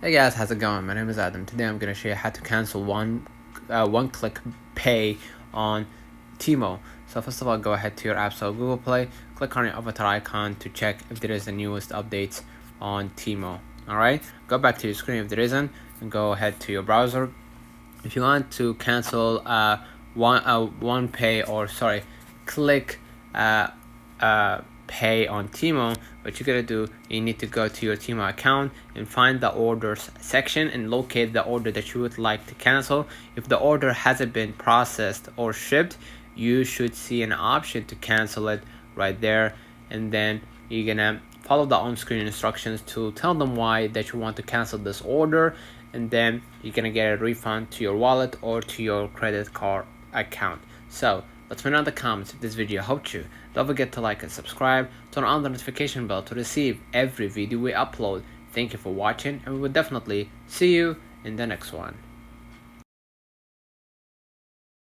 Hey guys, how's it going? My name is Adam. Today I'm gonna show you how to cancel one-click pay on temu. So first of all, go ahead to your App Store, Google Play, click on your avatar icon to check if there is the newest updates on temu. Alright, go back to your screen if there isn't, and go ahead to your browser. If you want to cancel one pay click pay on temu, what you're gonna do, you need to go to your temu account and find the orders section and locate the order that you would like to cancel. If the order hasn't been processed or shipped, you should see an option to cancel it right there, and then you're gonna follow the on-screen instructions to tell them why that you want to cancel this order, and then you're gonna get a refund to your wallet or to your credit card account. So let me know in the comments if this video helped you. Don't forget to like and subscribe, turn on the notification bell to receive every video we upload. Thank you for watching, and we will definitely see you in the next one.